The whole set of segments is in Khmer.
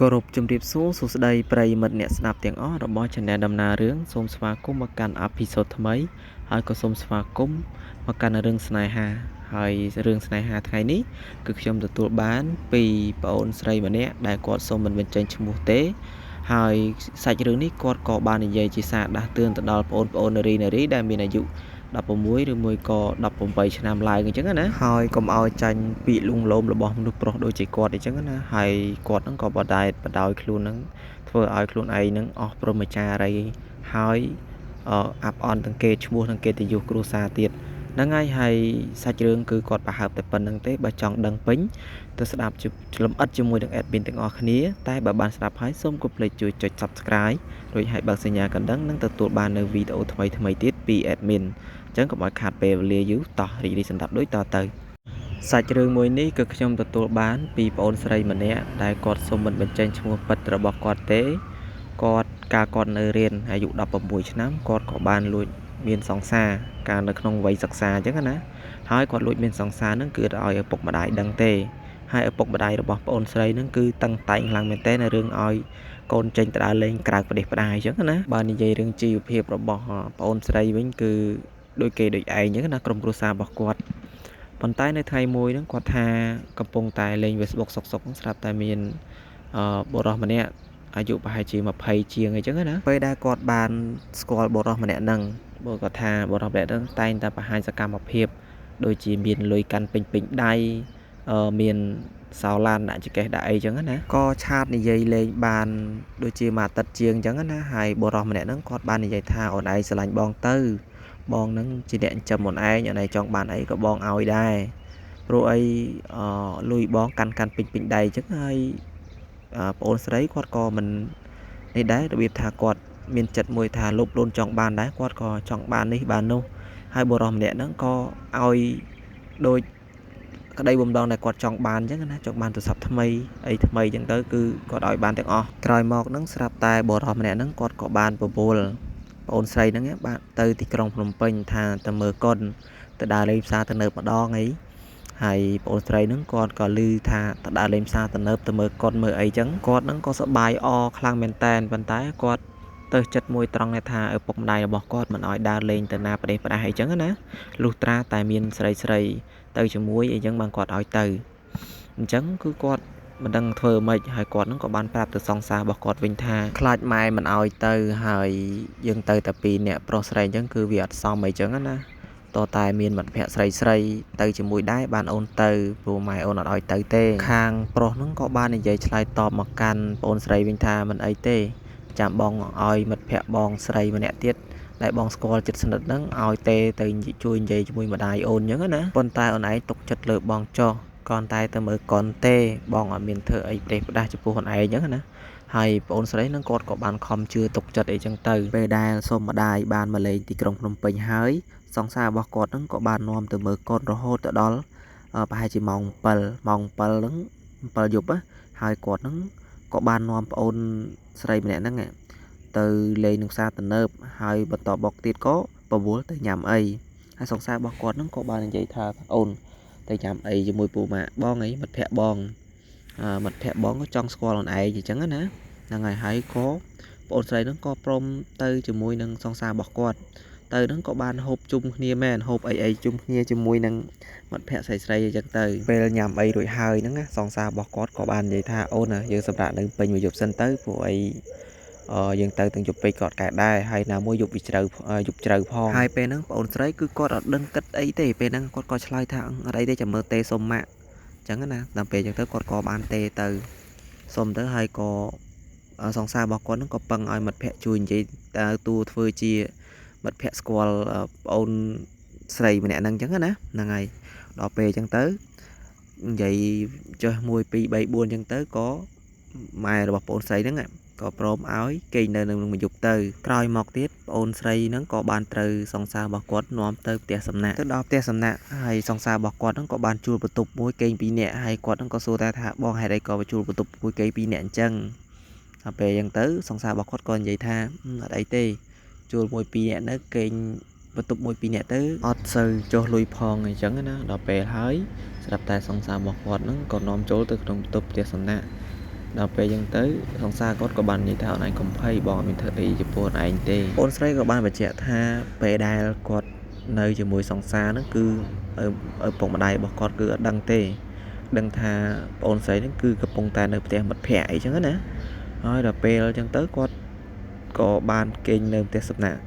គោរពជំរាបសួរសួស្តីប្រិយមិត្តអ្នកស្ដាប់ទាំងអស់របស់ Channel ដំណើររឿងសូមស្វាគមន៍មកកាន់អេពីសូតថ្មីហើយក៏សូមស្វាគមន៍មកកាន់រឿងស្នេហាហើយរឿងស្នេហាថ្ងៃនេះគឺខ្ញុំទទួលបានពីប្អូនស្រីម្នាក់ដែលគាត់សូមមិនបញ្ចេញឈ្មោះទេហើយសាច់រឿងនេះគាត់ក៏បាននិយាយជាសារដាស់តឿនទៅដល់បងប្អូននារីដែលមានអាយុ16ឬមួយក៏18ឆ្នាំឡើងអញ្ចឹងណាហើយកុំឲ្យចាញ់ពាក្យលួងលោមរបស់មនុស្សប្រុសដូចជាគាត់អញ្ចឹងណាហើយគាត់ហ្នឹងក៏បដោយខ្លួនហ្នឹងធ្វើឲ្យខ្លួនឯងហ្នឹងអស់ព្រហ្មចារីហើយអាប់អន់ទាំងគេឈ្មោះទាំងគេទៅយុគ្រួសារទៀតហ្នឹងហើយសាច់រឿងគឺគាត់ប្រហើបតែប៉ុណ្្នឹងទេបើចង់ដឹងពេញទៅស្ដាប់លំអិតជាមួយនឹង admin ទាំងអស់គ្នាតែបើបានស្ដាប់ហើយសូមកុំភ្លេចជួយចុច Subscribe រួចហើយបើកសញ្ញាកណ្ដឹងនឹងទទួលបាននៅវីដេអូថ្មីទៀតពី admin អញ្ចឹងកុំឲ្យខាតពេលវេលាយូរតោះរីករាយសម្ដាប់ដូចតទៅសាច់រឿងមួយនេះគឺខ្ញុំទទួលបានពីប្អូនស្រីម្នាក់ដែលគាត់សូមមិនបញ្ចេញឈ្មោះពិតរបស់គាត់ទេគាត់នៅរៀនអាយុ16ឆ្នាំគាត់ក៏បានលួចមានសង្សារកាលនៅក្នុងវ័យសិក្សាអញ្ចឹងណាហើយគាត់លួចមានសង្សារហ្នឹងគឺឲ្យឪពុកម្ដាយដឹងទេហើយឪពុកម្ដាយរបស់ប្អូនស្រីហ្នឹងគឺតឹងតែងខ្លាំងមែនទែននៅរឿងឲ្យកូនចេញទៅដើរលេងក្រៅប្រទេសផ្ដាយអញ្ចឹងណាបើនិយាយរឿងជីវភាពរបស់ប្អូនស្រីវិញគឺដូចគេដូចឯងអញ្ចឹងណាក្រុមគ្រួសាររបស់គាត់ប៉ុន្តែនៅថ្ងៃមួយហ្នឹងគាត់ថាកំពុងតែលេង Facebook សុកស្រាប់តែមានបុរសម្នាក់អាយុប្រហែលជា20ជាងអីចឹងណាពេលដែលគាត់បានស្គាល់បុរសម្នាក់ហ្នឹងបើគាត់ថាបុរសម្នាក់ហ្នឹងតែងតែបង្ហាញសកម្មភាពដូចជាមានលុយកាន់ពេញដៃមានសោឡានដាក់ចង្កេះដាក់អីចឹងណាក៏ឆាតនិយាយលេងបានដូចជាមួយអាទិត្យជាងចឹងណាហើយបុរសម្នាក់ហ្នឹងគាត់បាននិយាយថាអូនឯងស្រឡាញ់បងទៅបងហ្នឹងជាអ្នកចិញ្ចឹមអូនឯងចង់បានអីក៏បងឲ្យដែរព្រោះអីលុយបងកាន់ពេញដៃចឹងហើយប្អូនស្រីគាត់ក៏មិននេះដែររបៀបថាគាត់មានចិត្តមួយថាលោភលន់ចង់បានដែរគាត់ក៏ចង់បាននេះបាននោះហើយបុរសម្នាក់ហ្នឹងក៏ឲ្យដូចក្តីបំណងដែលគាត់ចង់បានអញ្ចឹងណាចង់បានទូរស័ព្ទថ្មីអីថ្មីអញ្ចឹងទៅគឺគាត់ឲ្យបានទាំងអស់ក្រោយមកហ្នឹងស្រាប់តែបុរសម្នាក់ហ្នឹងគាត់ក៏បានប្រពន្ធប្អូនស្រីហ្នឹងបានទៅទីក្រុងភ្នំពេញថាទៅមើលកុនទៅដើរលេងផ្សារទៅនៅម្ដងអីហើយប្អូនស្រីហ្នឹងគាត់ក៏ឮថាទៅដើរលេងផ្សារទៅមើលកុនមើលអីចឹងគាត់ហ្នឹងក៏សប្បាយអខ្លាំងមែនតែនប៉ុន្តែគាត់ទៅចិត្តមួយត្រង់ថាឪពុកម្ដាយរបស់គាត់មិនឲ្យដើរលេងទៅណាប្រទេសផ្ដាស់អីចឹងណាលុះត្រាតែមានស្រីទៅជាមួយអីចឹងបានគាត់ឲ្យទៅអញ្ចឹងគឺគាត់មិនដឹងធ្វើម៉េចហើយគាត់ហ្នឹងក៏បានប្រាប់ទៅសង្សាររបស់គាត់វិញថាខ្លាចម៉ែមិនឲ្យទៅហើយយើងទៅតែពីរនាក់ប្រុសស្រីអញ្ចឹងគឺវាអត់សមអីចឹងណាតតែមានមិត្តភក្តិស្រីទៅជាមួយដែរបានអូនទៅព្រោះម៉ែអូនអត់ឲ្យទៅទេខាងប្រុសហ្នឹងក៏បាននិយាយឆ្លើយតបមកកាន់ប្អូនស្រីវិញថាមិនអីទេចាំបងឲ្យមិត្តភក្តិបងស្រីម្នាក់ទៀតដែលបងស្គាល់ចិត្តស្និទ្ធហ្នឹងឲ្យទេទៅជួយនិយាយជាមួយម្ដាយអូនអញ្ចឹងណាប៉ុន្តែអូនឯងទុកចិត្តលើបងចោះគ្រាន់តែទៅមើលកុនទេបងអត់មានធ្វើអីប្រទេសផ្ដាស់ចំពោះអូនឯងអញ្ចឹងណាហើយប្អូនស្រីនឹងគាត់ក៏បានខំជឿទុកចិត្តអីចឹងទៅពេលដែលសូមម្ដាយបានមកលេងទីក្រុងភ្នំពេញហើយសង្សាររបស់គាត់ហ្នឹងក៏បាននាំទៅមើលកុនរហូតទៅដល់ប្រហែលជាម៉ោង7ហ្នឹង7យប់ហើយគាត់ហ្នឹងក៏បាននាំប្អូនស្រីម្នាក់ហ្នឹងទៅលេងនឹងផ្សារទំនើបហើយបន្តមកទៀតក៏ប្រវល់ទៅញ៉ាំអីហើយសង្សាររបស់គាត់ហ្នឹងក៏បាននិយាយថាអូនទៅញ៉ាំអីជាមួយពូម៉ាក់បងអីមិត្តភក្តិបងក៏ចង់ស្គាល់អូនឯងអញ្ចឹងណាហ្នឹងហើយក៏ប្អូនស្រីហ្នឹងក៏ព្រមទៅជាមួយនឹងសង្សាររបស់គាត់ទៅហ្នឹងក៏បានហូបជុំគ្នាមែនហូបអីជុំគ្នាជាមួយនឹងមិត្តភក្តិស្រីអញ្ចឹងទៅពេលញ៉ាំអីរួចហើយហ្នឹងសង្សាររបស់គាត់ក៏បាននិយាយថាអូនយើងសម្រាប់នៅពេញមួយយប់សិនទៅព្រោះអីយើងទៅទាំងយប់ពេកក៏កើតដែរហើយណាមួយយប់ជ្រៅផងហើយពេលហ្នឹងប្អូនស្រីគឺគាត់អត់ដឹងគិតអីទេពេលហ្នឹងគាត់ក៏ឆ្លើយថាអត់អីទេចាំមើលទេសុំម៉ាក់អញ្ចឹងណាដល់ពេលអញ្ចឹងទៅគាត់ក៏បានទេទៅសុំទៅហើយក៏សង្សាររបស់គាត់ហ្នឹងក៏ពឹងឲ្យមិត្តភក្តិជួយនិយាយតួធ្វើជាមិត្តភក្តិស្គាល់ប្អូនស្រីម្នាក់ហ្នឹងអញ្ចឹងណាហ្នឹងហើយដល់ពេលអញ្ចឹងទៅនិយាយចុះ1 2 3 4អញ្ចឹងទៅក៏ម៉ែរបស់ប្អូនស្រីហ្នឹងក៏ព្រមឲ្យគេងនៅនឹងមួយយប់ទៅក្រោយមកទៀតប្អូនស្រីហ្នឹងក៏បានត្រូវសង្សាររបស់គាត់នាំទៅផ្ទះសំណាក់ទៅដល់ផ្ទះសំណាក់ហើយសង្សាររបស់គាត់ហ្នឹងក៏បានជួលបន្ទប់មួយគេង2នាក់ហើយគាត់ហ្នឹងក៏សួរថាបងហេតុអីក៏ជួលបន្ទប់មួយគេង2នាក់អញ្ចឹងដល់ពេលអញ្ចឹងទៅសង្សាររបស់គាត់ក៏និយាយថាអត់អីទេជួល1 2នាក់នៅគេងបន្ទប់1 2នាក់ទៅអត់សូវចុះលុយផងអញ្ចឹងណាដល់ពេលហើយស្រាប់តែសង្សាររបស់គាត់ហ្នឹងក៏នាំចូលទៅក្នុងបន្ទប់ផ្ទះសំណាក់ ដល់ពេលចឹងទៅសង្សារគាត់ក៏បាននិយាយថាអូនឯងកុំភ័យបងអត់មានធ្វើអីចំពោះអូនឯងទេអូនស្រីក៏បានបញ្ជាក់ថាពេលដែលគាត់នៅជាមួយសង្សារហ្នឹងគឺឪពុកម្ដាយរបស់គាត់គឺអត់ដឹងទេដឹងថាប្អូនស្រីហ្នឹងគឺកំពុងតែនៅផ្ទះមិត្តភ័ក្តិអីចឹងណាហើយដល់ពេលចឹងទៅគាត់ក៏បានគេងនៅផ្ទះសំណាក់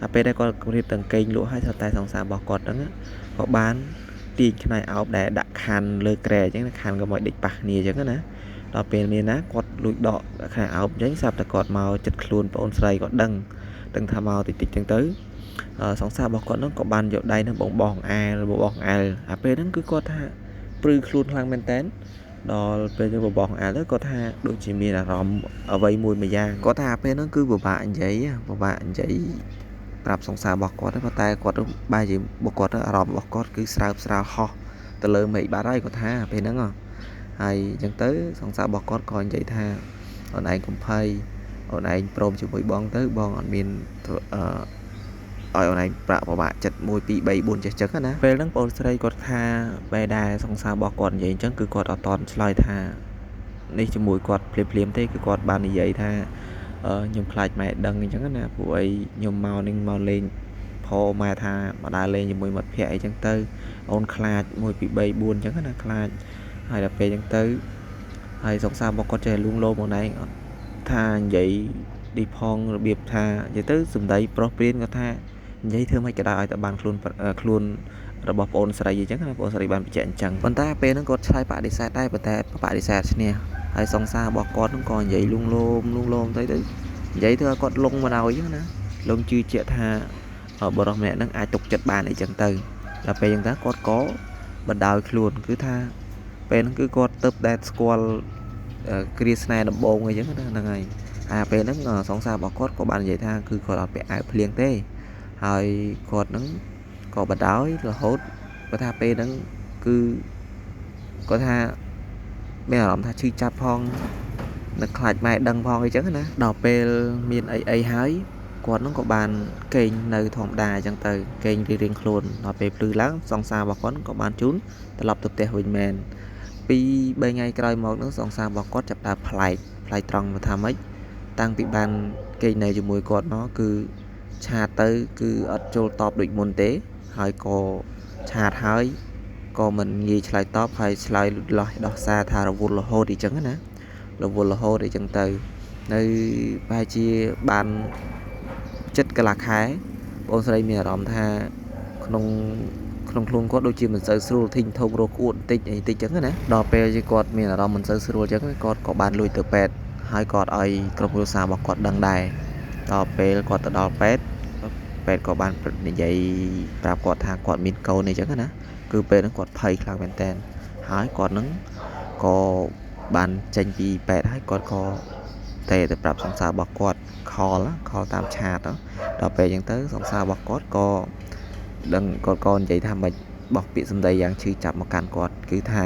តែពេលដែលគាត់រៀបទាំងគេងលក់ហើយតែសង្សាររបស់គាត់ហ្នឹងក៏បានទាញខ្នែអោបដែលដាក់ខណ្ឌលើក្រែអញ្ចឹងខណ្ឌក៏មកដេកប៉ះគ្នាអញ្ចឹងណាដល់ពេលមានណាគាត់លួចដកខែអោបអញ្ចឹងស្រាប់តែគាត់មកចិត្តខ្លួនប្អូនស្រីគាត់ដឹងថាមកតិចអញ្ចឹងទៅសង្សាររបស់គាត់ហ្នឹងក៏បានយកដៃហ្នឹងបងអែលអាពេលហ្នឹងគឺគាត់ថាព្រឺខ្លួនខ្លាំងមែនតើដល់ពេលទៅបងអែលទៅគាត់ថាដូចជាមានអារម្មណ៍អ្វីមួយយ៉ាងគាត់ថាពេលហ្នឹងគឺពិបាកនិយាយប្រាប់សង្សាររបស់គាត់តែគាត់បែរជាបុគ្គលអារម្មណ៍របស់គាត់គឺស្រើបស្រាលហោះទៅលើមេឃបាត់ហើយគាត់ថាពេលហ្នឹងហើយអញ្ចឹងទៅសង្សាររបស់គាត់ក៏និយាយថាអូនឯងកុំភ័យអូនឯងព្រមជាមួយបងទៅបងអត់មានឲ្យអូនឯងប្រាក់ពិបាកចិត្ត1 2 3 4ចេះចឹងណាពេលហ្នឹងបងស្រីគាត់ថាពេលដែលសង្សាររបស់គាត់និយាយអញ្ចឹងគឺគាត់អត់តន់ឆ្លើយថានេះជាមួយគាត់ភ្លាមទេគឺគាត់បាននិយាយថាខ្ញុំខ្លាចម៉ែដឹងអញ្ចឹងណាពួកអីខ្ញុំមកនឹងមកលេងម៉ែថាមកដើរលេងជាមួយមិត្តភ័ក្តិអីចឹងទៅអូនខ្លាច1 2 3 4អញ្ចឹងណាខ្លាចហើយដល់ពេលអញ្ចឹងទៅហើយសង្សាររបស់គាត់ចេះលួងលោមខ្លួនឯងអត់ថានិយាយឌីផងរបៀបថានិយាយទៅសំដីប្រុសព្រៀនគាត់ថានិយាយធ្វើម៉េចក៏ដោយឲ្យតែបានខ្លួនរបស់ប្អូនស្រីអញ្ចឹងណាប្អូនស្រីបានបញ្ជាក់អញ្ចឹងប៉ុន្តែពេលហ្នឹងគាត់ឆ្លើយបដិសេធដែរប៉ុន្តែបដិសេធឈ្នះហើយសង្សាររបស់គាត់ហ្នឹងក៏និយាយលួងលោមទៅនិយាយធ្វើឲ្យគាត់លងមកដល់អញ្ចឹងណាលងជឿជាក់ថាបរិះម្នាក់ហ្នឹងអាចទុកចិត្តបានអីចឹងទៅដល់ពេលអញ្ចឹងគាត់ក៏បណ្ដោយខ្លួនគឺថាពេលហ្នឹងគឺគាត់ទៅដែលស្គាល់គ្រាស្នេហ៍ដំបងអីចឹងហ្នឹងហើយហើយពេលហ្នឹងសង្សាររបស់គាត់ក៏បាននិយាយថាគឺគាត់អត់ពាក់អាវភ្លៀងទេហើយគាត់ហ្នឹងក៏បណ្ដោយរហូតគាត់ថាពេលហ្នឹងគឺគាត់ថាមានអារម្មណ៍ថាឈឺចាប់ផងនឹកខ្លាចម៉ែដឹងផងអីចឹងណាដល់ពេលមានអីហើយគាត់ហ្នឹងក៏បានកេងនៅធម្មតាអញ្ចឹងទៅកេងរៀងខ្លួនដល់ពេលភ្លឺឡើងសង្សាររបស់គាត់ក៏បានជូនត្រឡប់ទៅផ្ទះវិញមែន2 3ថ្ងៃក្រោយមកហ្នឹងសង្សាររបស់គាត់ចាប់ដើមប្លែកត្រង់ថាម៉េចតាំងពីបានកេងនៅជាមួយគាត់មកគឺឆាតទៅគឺអត់ចូលតបដូចមុនទេហើយក៏ឆាតហើយក៏មិនងាយឆ្លើយតបហើយឆ្លើយដោះសារថារវល់រហូតអីចឹងណារវល់រហូតអីចឹងទៅនៅប្រហែលជាបានចិត្តកន្លះខែបងស្រីមានអារម្មណ៍ថាក្នុងខ្លួនគាត់ដូចជាមិនសូវស្រួលធីងធំរកអួតបន្តិចចឹងណាដល់ពេលជាគាត់មានអារម្មណ៍មិនសូវស្រួលចឹងគាត់ក៏បានលួចទៅពេទ្យហើយគាត់ឲ្យក្រុមគ្រួសាររបស់គាត់ដឹងដែរដល់ពេលគាត់ទៅដល់ពេទ្យក៏បាននិយាយប្រាប់គាត់ថាគាត់មានកូនអីចឹងណាគឺពេលហ្នឹងគាត់ភ័យខ្លាំងមែនតើហើយគាត់នឹងក៏បានចេញពីពេទ្យហើយគាត់ក៏ទៅប្រាប់សង្សាររបស់គាត់ខលតាមឆាតដល់ពេលអញ្ចឹងទៅសង្សាររបស់គាត់ក៏ដឹងគាត់ក៏និយាយថាមិនបោះពាក្យសម្ដីយ៉ាងឈឺចាប់មកកាន់គាត់គឺថា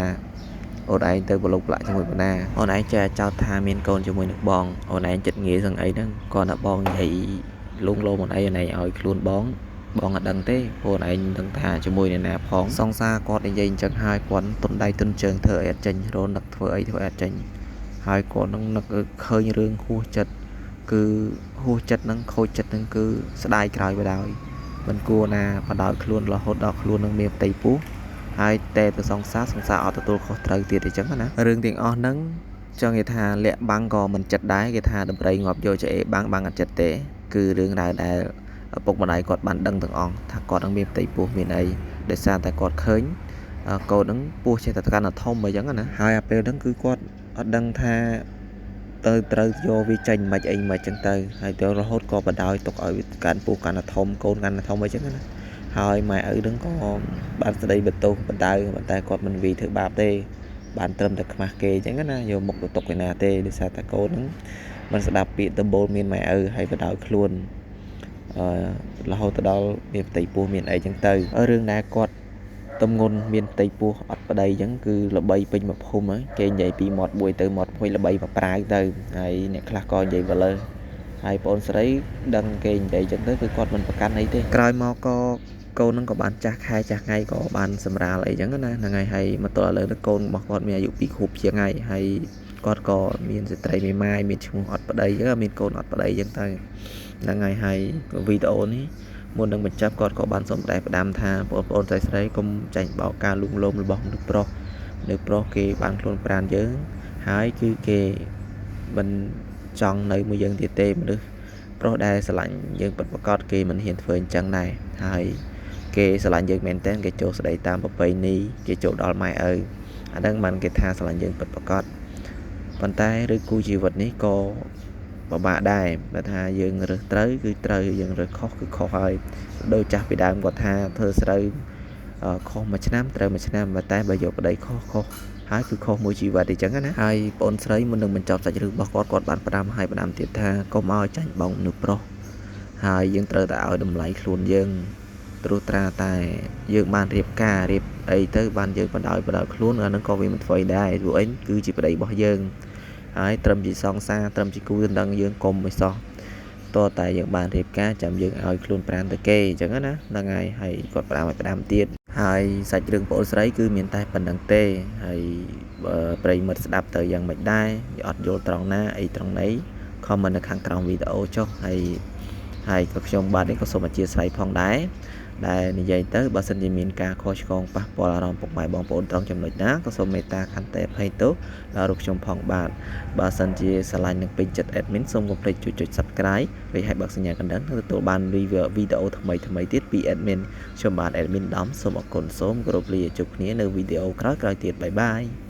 អូនឯងទៅប្រឡូកប្រឡាក់ជាមួយបណ្ណាអូនឯងចេះចោទថាមានកូនជាមួយនឹងបងអូនឯងចិត្តងាយសឹងអីហ្នឹងគាត់ថាបងនិយាយលងលោមអូនឯងឲ្យខ្លួនបងអត់ដឹងទេព្រោះអូនឯងដឹងថាជាមួយអ្នកណាផងសង្សារគាត់និយាយអញ្ចឹងហើយគាត់ទុនដៃទុនជើងធ្វើអីអត់ចេញរនឹកធ្វើអីអត់ចេញហើយគាត់នឹងនឹកឃើញរឿងហួសចិត្តគឺហួសចិត្តហ្នឹងខូចចិត្តហ្នឹងគឺស្ដាយក្រោយបដ ாய் មិនគួរណាបដោយខ្លួនរហូតដល់ខ្លួននឹងមានផ្ទៃពោះហើយតែទៅសង្សារអត់ទទួលខុសត្រូវទៀតអញ្ចឹងណារឿងទាំងអស់ហ្នឹងចង់និយាយថាលាក់បាំងក៏មិនចិត្តដែរគេថាដំរីងាប់យកចអេបាំងអត់ចិត្តទេគឺរឿងដែលឪពុកម្ដាយគាត់បានដឹងទាំងអស់ថាគាត់នឹងមានផ្ទៃពោះមានអីដោយសារតែគាត់ឃើញកូននឹងពោះចេះតែកាន់តែធំអញ្ចឹងណាហើយអាពេលហ្នឹងគឺគាត់អត់ដឹងថាត្រូវយកវាចេញមិនអីមិនចឹងទៅហើយទៅរហូតក៏បដ ாய் ទុកឲ្យវាកាន់ពោះកាន់តែធំកូនកាន់តែធំអីចឹងណាហើយម៉ែឪហ្នឹងក៏បានស្ដីបន្ទោសបណ្ដៅតែគាត់មិនវាយធ្វើបាបទេបានត្រឹមតែខ្មាស់គេអញ្ចឹងណាយកមុខទៅទុកឯណាទេដោយសារតែកូនហ្នឹងមិនស្ដាប់ពាក្យដំបូលមានម៉ែឪហើយបដ ாய் ខ្លួនរហូតទៅដល់មានផ្ទៃពោះមានអីចឹងទៅរឿងដែលគាត់ទំងន់មានផ្ទៃពោះអត់ប្តីអញ្ចឹងគឺល្បីពេញមួយភូមិគេនិយាយពីមាត់មួយទៅមាត់មួយល្បីមកប្រាវទៅហើយអ្នកខ្លះក៏និយាយវលើហើយបងស្រីដឹងគេនិយាយអញ្ចឹងទៅគឺគាត់មិនប្រកាន់អីទេក្រោយមកក៏កូននឹងក៏បានចាស់ខែចាស់ថ្ងៃក៏បានសម្រាលអីចឹងណាហ្នឹងហើយមកទល់ឥឡូវនេះកូនរបស់គាត់មានអាយុ2 ខួបជាងហើយ គាត់ក៏មានស្ត្រីមេម៉ាយមានឈ្មោះអត់ប្តីចឹងមានកូនអត់ប្តីចឹងទៅហ្នឹងហើយវីដេអូនេះមុននឹងបញ្ចប់គាត់ក៏បានសូមផ្ដាំថាបងប្អូនស្រីកុំចាញ់បោកការលួងលោមរបស់មនុស្សប្រុសគេបានខ្លួនប្រានយើងហើយគឺគេមិនចង់នៅមួយយើងទៀតទេមនុស្សប្រុសដែលស្រឡាញ់យើងពិតប្រាកដគេមិនហ៊ានធ្វើអញ្ចឹងដែរហើយគេស្រឡាញ់យើងមែនតើគេចូលស្ដីតាមប្រពៃណីគេចូលដល់ម៉ែឪអាហ្នឹងបានគេថាស្រឡាញ់យើងពិតប្រាកដប៉ុន្តែឬគូជីវិតនេះក៏ពិបាកដែរបើថាយើងរើសត្រូវគឺត្រូវយើងរើសខុសគឺខុសហើយដោយចាស់ពីដើមគាត់ថាធ្វើស្រូវខុសមួយឆ្នាំត្រូវមួយឆ្នាំតែបើយកប្តីខុសហើយគឺខុសមួយជីវិតអញ្ចឹងណាហើយបងស្រីមុននឹងបញ្ចប់សាច់រឿងរបស់គាត់បានផ្ដាំទៀតថាកុំឲ្យចាញ់បោកមនុស្សប្រុសហើយយើងត្រូវតែឲ្យតម្លៃខ្លួនយើងត្រួសត្រាតែយើងបានរៀបការរៀបអីទៅបានយើងបណ្ដោយខ្លួនអានឹងក៏វាមិនធ្វើដែរព្រោះអីគឺជាប្តីរបស់យើងហើយត្រឹមជាសង្សារត្រឹមជាគូដណ្ដឹងយើងកុំមិនសោះតើតែយើងបានរៀបការចាំយើងឲ្យខ្លួនប្រានទៅគេអញ្ចឹងណាហ្នឹងហើយគាត់ផ្ដាំទៀតហើយសាច់រឿងបងស្រីគឺមានតែប៉ុណ្្នឹងទេហើយប្រិមិត្តស្ដាប់ទៅយ៉ាងម៉េចដែរអត់យល់ត្រង់ណាអីត្រង់ណីខមមិននៅខាងក្រោមវីដេអូចុះហើយក៏ខ្ញុំបាទនេះក៏សូមអធិស្ឋានផងដែរដែលនិយាយទៅបើសិនជាមានការខុសឆ្គងប៉ះពាល់អារម្មណ៍ពុកម៉ែបងប្អូនត្រង់ចំណុចណាក៏សូមមេត្តាខន្តីអភ័យទោសដល់រូបខ្ញុំផងបាទបើសិនជាស្រឡាញ់និងពេញចិត្ត admin សូមកុំភ្លេចជួយចុច subscribe រួចឲ្យបើកសញ្ញាកណ្ដឹងនិងទទួលបានវីដេអូថ្មីទៀតពី admin ខ្ញុំបាទ admin ដំសូមអរគុណសូមគោរពលាជួបគ្នានៅវីដេអូក្រោយទៀតបាយបាយ